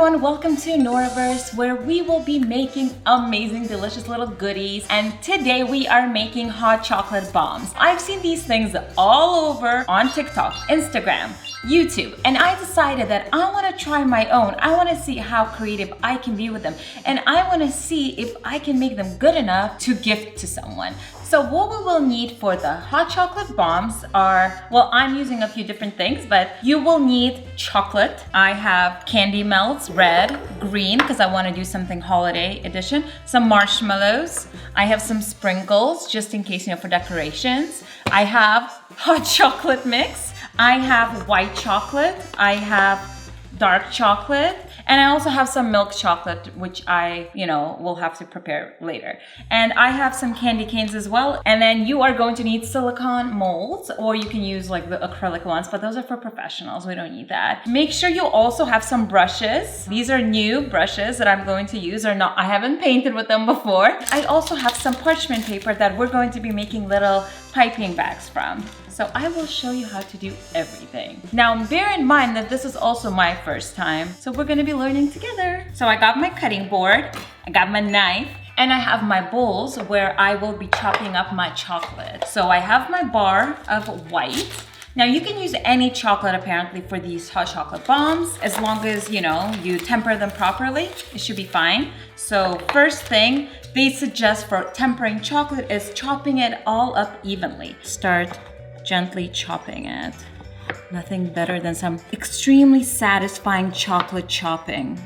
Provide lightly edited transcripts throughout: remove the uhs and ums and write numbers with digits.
everyone, welcome to NORAVERSE, where we will be making amazing, delicious little goodies. And today we are making hot chocolate bombs. I've seen these things all over on TikTok, Instagram, YouTube, and I decided that I want to try my own. I want to see how creative I can be with them, and I want to see if I can make them good enough to gift to someone. So what we will need for the hot chocolate bombs are, well, I'm using a few different things, but you will need chocolate. I have candy melts, red, green, because I want to do something holiday edition. Some marshmallows. I have some sprinkles, just in case, for decorations. I have hot chocolate mix. I have white chocolate. I have dark chocolate. And I also have some milk chocolate, which I, will have to prepare later. And I have some candy canes as well. And then you are going to need silicone molds, or you can use like the acrylic ones, but those are for professionals. We don't need that. Make sure you also have some brushes. These are new brushes that I'm going to use, or not. I haven't painted with them before. I also have some parchment paper that we're going to be making little piping bags from. So I will show you how to do everything. Now, bear in mind that this is also my first time, so we're gonna be learning together. So I got my cutting board, I got my knife, and I have my bowls where I will be chopping up my chocolate. So I have my bar of white. Now you can use any chocolate apparently for these hot chocolate bombs, as long as you temper them properly, it should be fine. So first thing they suggest for tempering chocolate is chopping it all up evenly. Start gently chopping it. Nothing better than some extremely satisfying chocolate chopping.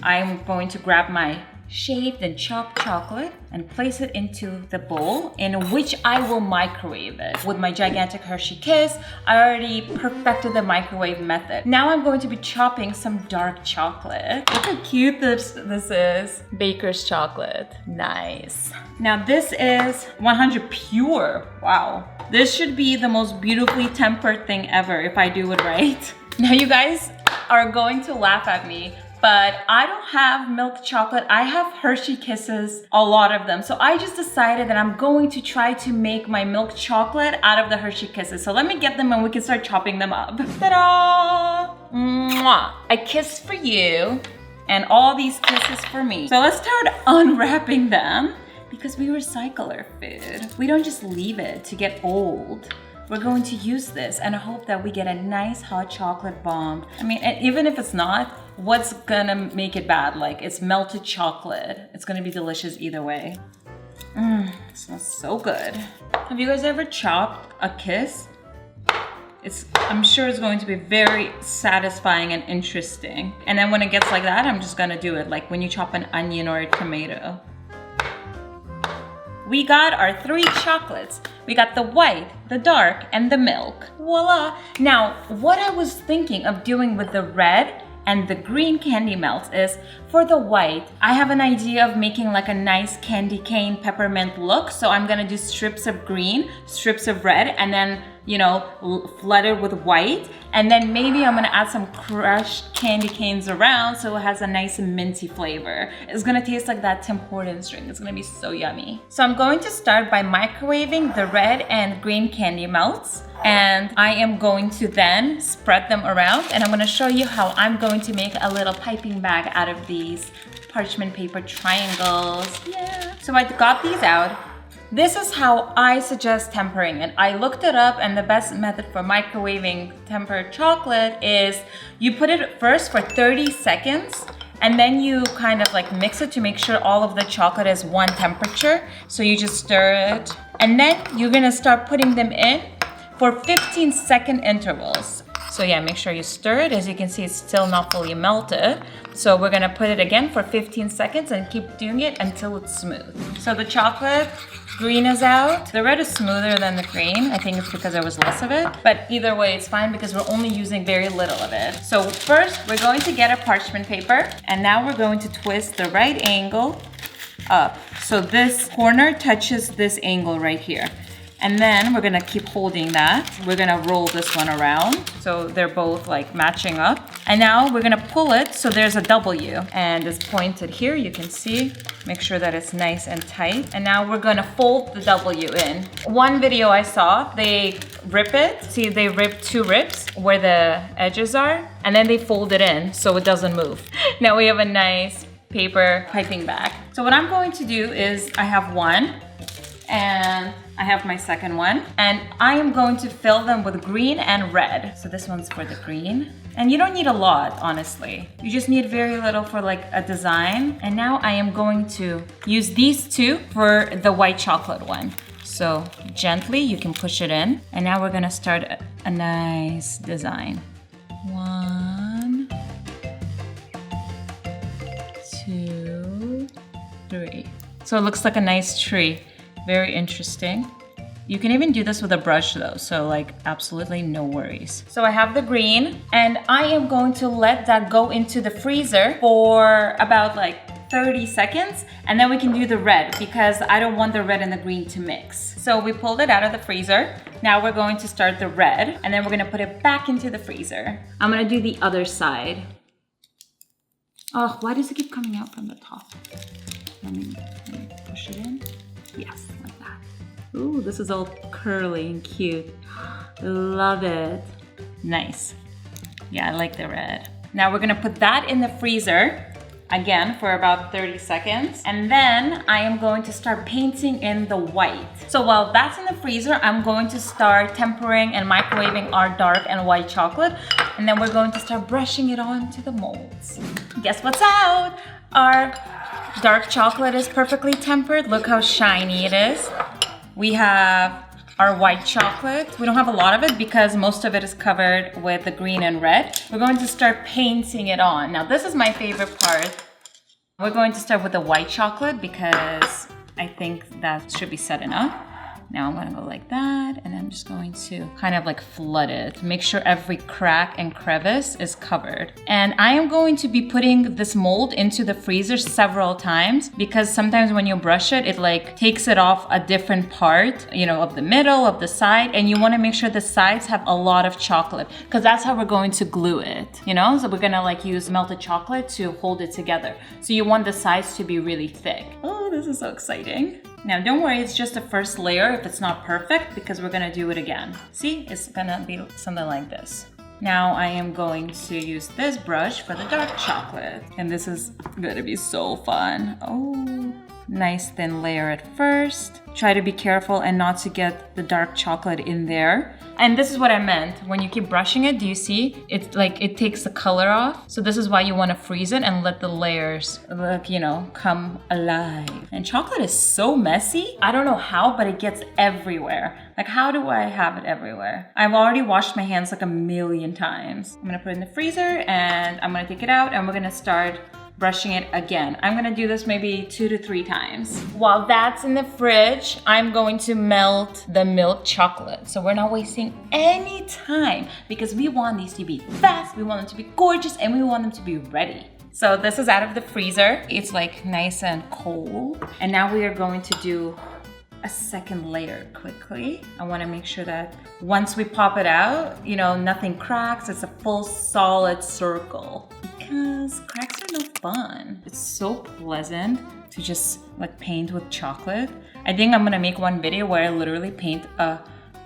I'm going to grab my shaved and chopped chocolate and place it into the bowl, in which I will microwave it. With my gigantic Hershey Kiss, I already perfected the microwave method. Now I'm going to be chopping some dark chocolate. Look how cute this is. Baker's chocolate. Nice. Now this is 100 pure. Wow. This should be the most beautifully tempered thing ever if I do it right. Now you guys are going to laugh at me, but I don't have milk chocolate. I have Hershey Kisses, a lot of them. So I just decided that I'm going to try to make my milk chocolate out of the Hershey Kisses. So let me get them and we can start chopping them up. Ta-da! Mwah! A kiss for you and all these kisses for me. So let's start unwrapping them, because we recycle our food. We don't just leave it to get old. We're going to use this and hope that we get a nice hot chocolate bomb. I mean, even if it's not, what's gonna make it bad? Like, it's melted chocolate. It's gonna be delicious either way. It smells so good. Have you guys ever chopped a kiss? I'm sure it's going to be very satisfying and interesting. And then when it gets like that, I'm just gonna do it like when you chop an onion or a tomato. We got our 3 chocolates. We got the white, the dark, and the milk. Voila! Now, what I was thinking of doing with the red and the green candy melts is, for the white, I have an idea of making like a nice candy cane peppermint look. So I'm gonna do strips of green, strips of red, and then flood it with white. And then maybe I'm gonna add some crushed candy canes around so it has a nice minty flavor. It's gonna taste like that Tim Hortons drink. It's gonna be so yummy. So I'm going to start by microwaving the red and green candy melts. And I am going to then spread them around, and I'm gonna show you how I'm going to make a little piping bag out of these parchment paper triangles. Yeah. So I got these out. This is how I suggest tempering it. I looked it up, and the best method for microwaving tempered chocolate is you put it first for 30 seconds, and then you kind of like mix it to make sure all of the chocolate is one temperature. So you just stir it, and then you're gonna start putting them in for 15-second intervals. So yeah, make sure you stir it. As you can see, it's still not fully melted. So we're gonna put it again for 15 seconds and keep doing it until it's smooth. So the chocolate green is out. The red is smoother than the green. I think it's because there was less of it. But either way, it's fine because we're only using very little of it. So first, we're going to get a parchment paper. And now we're going to twist the right angle up. So this corner touches this angle right here. And then we're gonna keep holding that. We're gonna roll this one around. So they're both like matching up. And now we're gonna pull it so there's a W. And it's pointed here, you can see. Make sure that it's nice and tight. And now we're gonna fold the W in. One video I saw, they rip it. See, they rip 2 rips where the edges are. And then they fold it in so it doesn't move. Now we have a nice paper piping bag. So what I'm going to do is I have one and I have my second one, and I am going to fill them with green and red. So this one's for the green. And you don't need a lot, honestly. You just need very little for like a design. And now I am going to use these 2 for the white chocolate one. So gently, you can push it in. And now we're gonna start a nice design. 1, 2, 3. So it looks like a nice tree. Very interesting. You can even do this with a brush though, so like absolutely no worries. So I have the green and I am going to let that go into the freezer for about like 30 seconds, and then we can do the red because I don't want the red and the green to mix. So we pulled it out of the freezer. Now we're going to start the red and then we're gonna put it back into the freezer. I'm gonna do the other side. Oh, why does it keep coming out from the top? Let me push it in. Yes, like that. Ooh, this is all curly and cute. Love it. Nice. Yeah, I like the red. Now we're gonna put that in the freezer again for about 30 seconds. And then I am going to start painting in the white. So while that's in the freezer, I'm going to start tempering and microwaving our dark and white chocolate. And then we're going to start brushing it onto the molds. Guess what's out? Our dark chocolate is perfectly tempered. Look how shiny it is. We have our white chocolate. We don't have a lot of it because most of it is covered with the green and red. We're going to start painting it on. Now this is my favorite part. We're going to start with the white chocolate because I think that should be set enough. Now I'm gonna go like that, and I'm just going to kind of like flood it. Make sure every crack and crevice is covered. And I am going to be putting this mold into the freezer several times because sometimes when you brush it, it like takes it off a different part, you know, of the middle, of the side, and you wanna make sure the sides have a lot of chocolate because that's how we're going to glue it, you know? So we're gonna like use melted chocolate to hold it together. So you want the sides to be really thick. Oh, this is so exciting. Now don't worry, it's just the first layer if it's not perfect because we're gonna do it again. See, it's gonna be something like this. Now I am going to use this brush for the dark chocolate. And this is gonna be so fun. Oh, nice thin layer at first. Try to be careful and not to get the dark chocolate in there. And this is what I meant. When you keep brushing it, do you see? It's like it takes the color off. So this is why you want to freeze it and let the layers, look, you know, come alive. And chocolate is so messy. I don't know how, but it gets everywhere. Like, how do I have it everywhere? I've already washed my hands like a million times. I'm gonna put it in the freezer and I'm gonna take it out and we're gonna start brushing it again. I'm gonna do this maybe 2 to 3 times. While that's in the fridge, I'm going to melt the milk chocolate. So we're not wasting any time because we want these to be fast, we want them to be gorgeous, and we want them to be ready. So this is out of the freezer. It's like nice and cold. And now we are going to do a second layer quickly. I wanna make sure that once we pop it out, you know, nothing cracks. It's a full solid circle. Because cracks are no fun. It's so pleasant to just like paint with chocolate. I think I'm gonna make one video where I literally paint a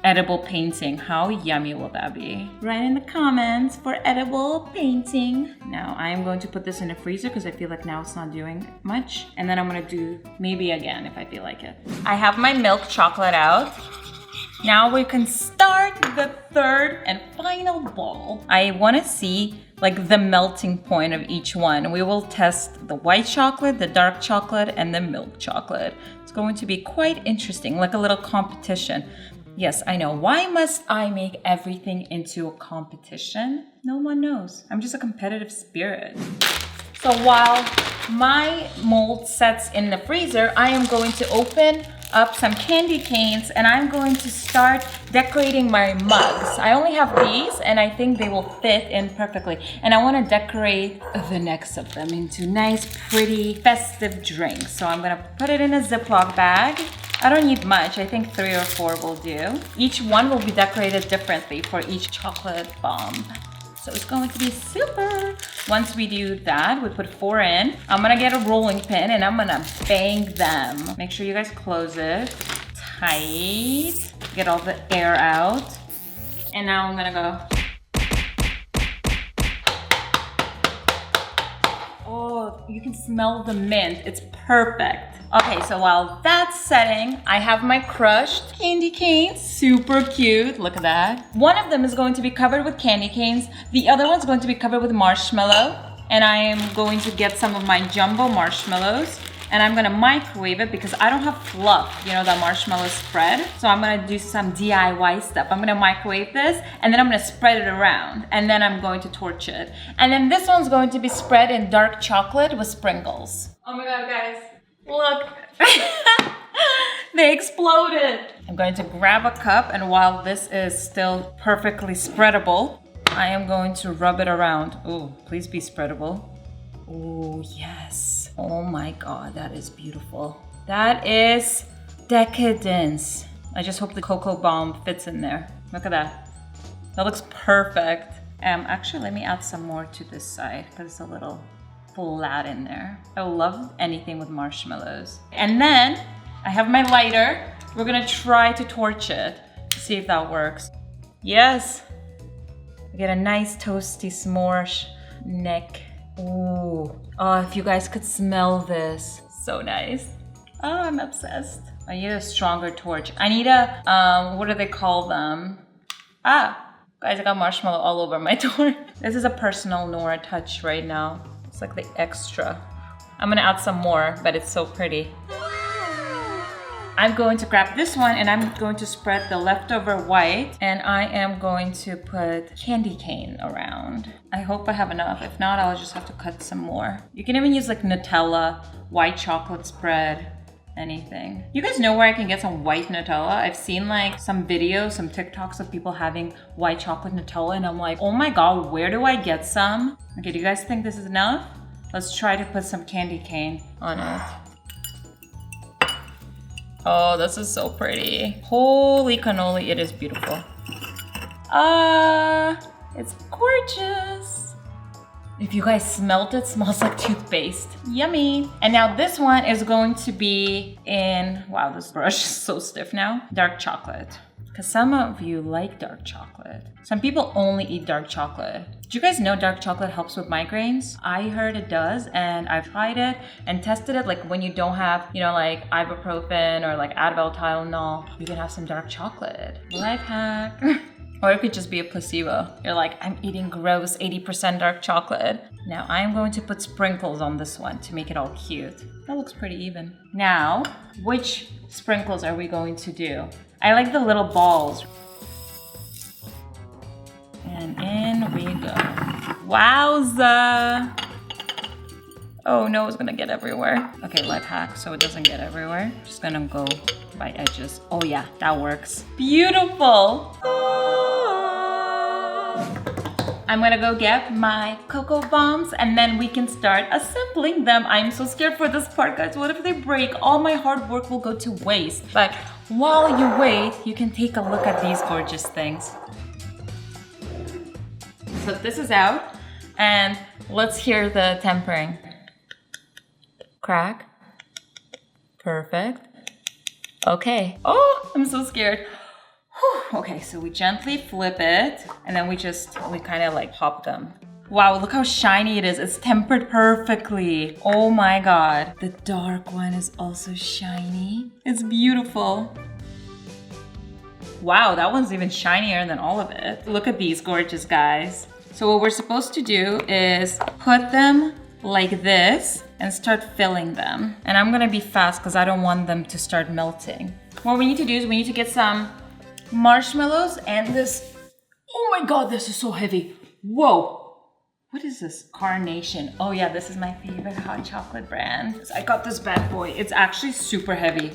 edible painting. How yummy will that be? Write in the comments for edible painting. Now I'm going to put this in the freezer because I feel like now it's not doing much. And then I'm gonna do maybe again if I feel like it. I have my milk chocolate out. Now we can start the third and final ball. I wanna see like the melting point of each one. We will test the white chocolate, the dark chocolate, and the milk chocolate. It's going to be quite interesting, like a little competition. Yes, I know. Why must I make everything into a competition? No one knows. I'm just a competitive spirit. So while my mold sets in the freezer, I am going to open up some candy canes and I'm going to start decorating my mugs. I only have these and I think they will fit in perfectly. And I want to decorate the next of them into nice, pretty, festive drinks. So I'm going to put it in a Ziploc bag. I don't need much. I think 3 or 4 will do. Each one will be decorated differently for each chocolate bomb. So it's going to be super. Once we do that, we put 4 in. I'm gonna get a rolling pin and I'm gonna bang them. Make sure you guys close it tight. Get all the air out. And now I'm gonna go. Oh, you can smell the mint. It's perfect. Okay, so while that's setting, I have my crushed candy canes. Super cute, look at that. One of them is going to be covered with candy canes. The other one's going to be covered with marshmallow. And I am going to get some of my jumbo marshmallows. And I'm gonna microwave it because I don't have fluff, you know, that marshmallow spread. So I'm gonna do some DIY stuff. I'm gonna microwave this and then I'm gonna spread it around and then I'm going to torch it. And then this one's going to be spread in dark chocolate with sprinkles. Oh my God, guys, look. They exploded. I'm going to grab a cup and while this is still perfectly spreadable, I am going to rub it around. Ooh, please be spreadable. Ooh, yes. Oh my God, that is beautiful. That is decadence. I just hope the cocoa bomb fits in there. Look at that. That looks perfect. Actually, let me add some more to this side because it's a little flat in there. I love anything with marshmallows. And then I have my lighter. We're gonna try to torch it. See if that works. Yes. I get a nice toasty s'more neck. Ooh. Oh, if you guys could smell this. So nice. Oh, I'm obsessed. I need a stronger torch. I need a, what do they call them? Ah, guys, I got marshmallow all over my torch. This is a personal Nora touch right now. It's like the extra. I'm gonna add some more, but it's so pretty. I'm going to grab this one and I'm going to spread the leftover white and I am going to put candy cane around. I hope I have enough. If not, I'll just have to cut some more. You can even use like Nutella, white chocolate spread, anything. You guys know where I can get some white Nutella? I've seen like some videos, some TikToks of people having white chocolate Nutella and I'm like, oh my God, where do I get some? Okay, do you guys think this is enough? Let's try to put some candy cane on it. Oh, this is so pretty. Holy cannoli, it is beautiful. It's gorgeous. If you guys smelled it, smells like toothpaste. Yummy. And now this one is going to be in, wow, this brush is so stiff now, dark chocolate. Because some of you like dark chocolate. Some people only eat dark chocolate. Do you guys know dark chocolate helps with migraines? I heard it does and I've tried it and tested it. Like when you don't have, you know, like ibuprofen or like Advil, Tylenol, you can have some dark chocolate. Life hack. Or it could just be a placebo. You're like, I'm eating gross 80% dark chocolate. Now I'm going to put sprinkles on this one to make it all cute. That looks pretty even. Now, which sprinkles are we going to do? I like the little balls. And in we go. Wowza! Oh no, it's gonna get everywhere. Okay, life hack so it doesn't get everywhere. Just gonna go by edges. Oh yeah, that works. Beautiful! I'm gonna go get my cocoa bombs and then we can start assembling them. I'm so scared for this part, guys. What if they break? All my hard work will go to waste. But while you wait, you can take a look at these gorgeous things. So this is out and let's hear the tempering. Crack. Perfect. Okay. Oh, I'm so scared. Whew. Okay, so we gently flip it and then we kind of like pop them. Wow, look how shiny it is. It's tempered perfectly. Oh my God. The dark one is also shiny. It's beautiful. Wow, that one's even shinier than all of it. Look at these gorgeous guys. So what we're supposed to do is put them like this and start filling them. And I'm gonna be fast because I don't want them to start melting. What we need to do is we need to get some marshmallows and this. Oh my God, this is so heavy. Whoa. What is this? Carnation. Oh yeah, this is my favorite hot chocolate brand. I got this bad boy. It's actually super heavy.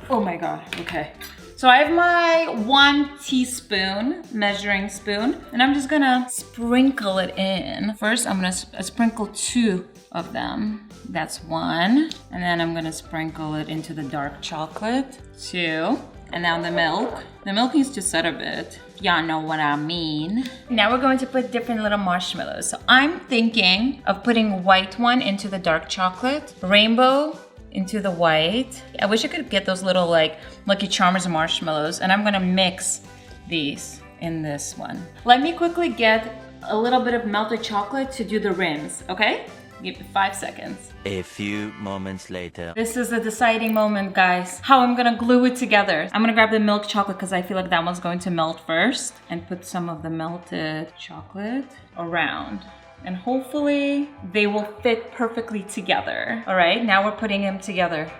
Oh my God, okay. So I have my 1 teaspoon measuring spoon, and I'm just gonna sprinkle it in. First, I'm gonna sprinkle 2 of them. That's 1. And then I'm gonna sprinkle it into the dark chocolate. 2. And now the milk. The milk needs to set a bit. Y'all know what I mean. Now we're going to put different little marshmallows. So I'm thinking of putting white one into the dark chocolate, rainbow into the white. I wish I could get those little like Lucky Charmers marshmallows, and I'm gonna mix these in this one. Let me quickly get a little bit of melted chocolate to do the rims, okay? Give me 5 seconds. A few moments later. This is the deciding moment, guys. How I'm gonna glue it together. I'm gonna grab the milk chocolate because I feel like that one's going to melt first, and put some of the melted chocolate around. And hopefully they will fit perfectly together. All right, now we're putting them together.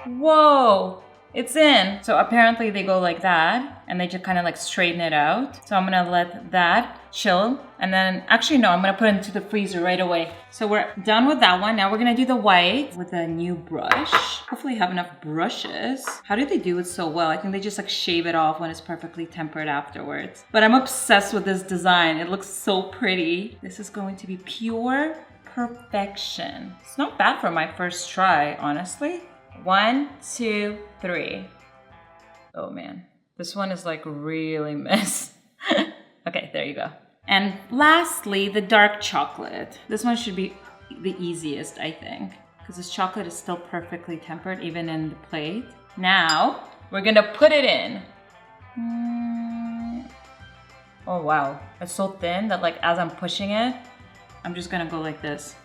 Whoa, it's in. So apparently they go like that, and they just kind of like straighten it out. So I'm gonna let that chill, and then actually no, I'm gonna put it into the freezer right away. So we're done with that one. Now we're gonna do the white with a new brush. Hopefully you have enough brushes. How do they do it so well? I think they just like shave it off when it's perfectly tempered afterwards. But I'm obsessed with this design. It looks so pretty. This is going to be pure perfection. It's not bad for my first try, honestly. 1, 2, 3. Oh man, this one is like really messed. Okay, there you go. And lastly, the dark chocolate. This one should be the easiest, I think, because this chocolate is still perfectly tempered, even in the plate. Now, we're gonna put it in. Oh wow, it's so thin that like as I'm pushing it, I'm just gonna go like this.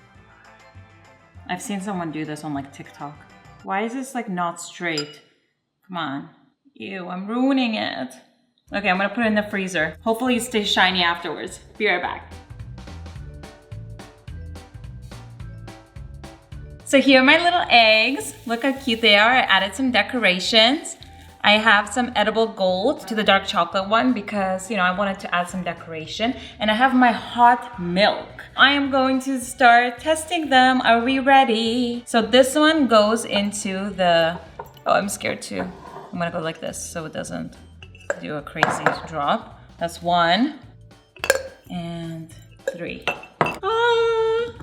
I've seen someone do this on like TikTok. Why is this like not straight? Come on. Ew, I'm ruining it. Okay, I'm gonna put it in the freezer. Hopefully it stays shiny afterwards. Be right back. So here are my little eggs. Look how cute they are. I added some decorations. I have some edible gold to the dark chocolate one because, you know, I wanted to add some decoration. And I have my hot milk. I am going to start testing them. Are we ready? So this one goes into the, oh, I'm scared too. I'm gonna go like this so it doesn't do a crazy drop. That's 1 and 3.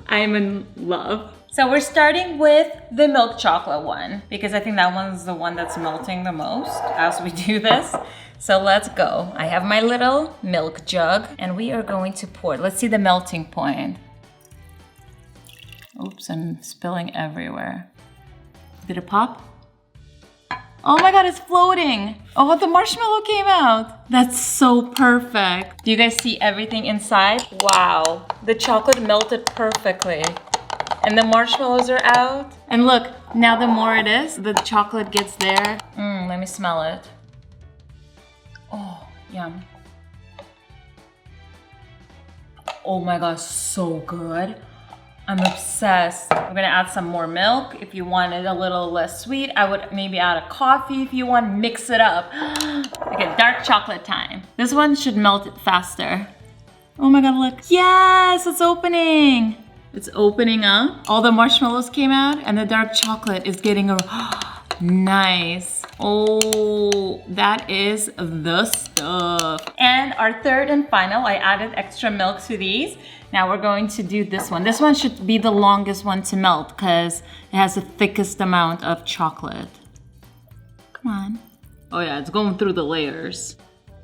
I'm in love. So we're starting with the milk chocolate one because I think that one's the one that's melting the most as we do this. So let's go. I have my little milk jug and we are going to pour it. Let's see the melting point. Oops, I'm spilling everywhere. Did it pop? Oh my God, it's floating. Oh, the marshmallow came out. That's so perfect. Do you guys see everything inside? Wow, the chocolate melted perfectly. And the marshmallows are out. And look, now the more it is, the chocolate gets there. Let me smell it. Oh, yum. Oh my gosh, so good. I'm obsessed. We're gonna add some more milk. If you want it a little less sweet, I would maybe add a coffee if you want, mix it up. Okay, dark chocolate time. This one should melt faster. Oh my God, look. Yes, it's opening. It's opening up. All the marshmallows came out and the dark chocolate is getting a, nice. Oh, that is the stuff. And our third and final, I added extra milk to these. Now we're going to do this one. This one should be the longest one to melt because it has the thickest amount of chocolate. Come on. Oh yeah, it's going through the layers.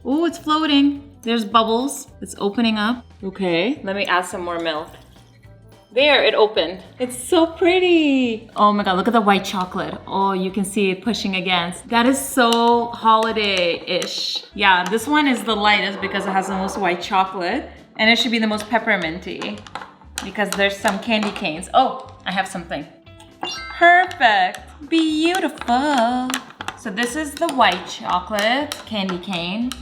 Oh, it's floating. There's bubbles. It's opening up. Okay, let me add some more milk. There, it opened. It's so pretty. Oh my God, look at the white chocolate. Oh, you can see it pushing against. That is so holiday-ish. Yeah, this one is the lightest because it has the most white chocolate. And it should be the most pepperminty because there's some candy canes. Oh, I have something. Perfect. Beautiful. So this is the white chocolate candy cane.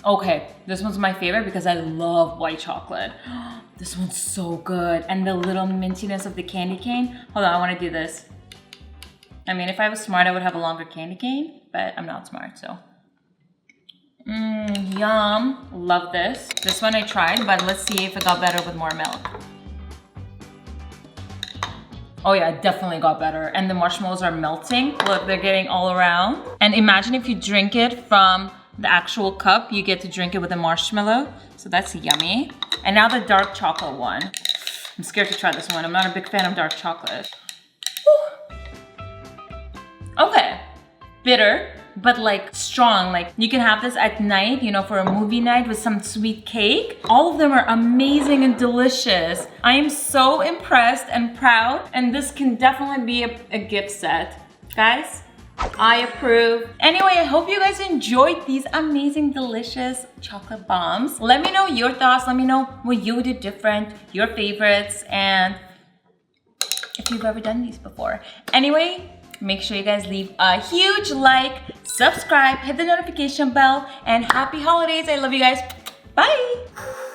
Okay, this one's my favorite because I love white chocolate. This one's so good. And the little mintiness of the candy cane. Hold on, I want to do this. I mean, if I was smart, I would have a longer candy cane, but I'm not smart, so. Yum. Love this. This one I tried, but let's see if it got better with more milk. Oh yeah, it definitely got better. And the marshmallows are melting. Look, they're getting all around. And imagine if you drink it from the actual cup, you get to drink it with a marshmallow. So that's yummy. And now the dark chocolate one. I'm scared to try this one. I'm not a big fan of dark chocolate. Whew. Okay, bitter, but like strong. Like you can have this at night, you know, for a movie night with some sweet cake. All of them are amazing and delicious. I am so impressed and proud, and this can definitely be a gift set. Guys, I approve. Anyway, I hope you guys enjoyed these amazing, delicious chocolate bombs. Let me know your thoughts. Let me know what you did different, your favorites, and if you've ever done these before. Anyway, make sure you guys leave a huge like, subscribe, hit the notification bell, and happy holidays. I love you guys. Bye.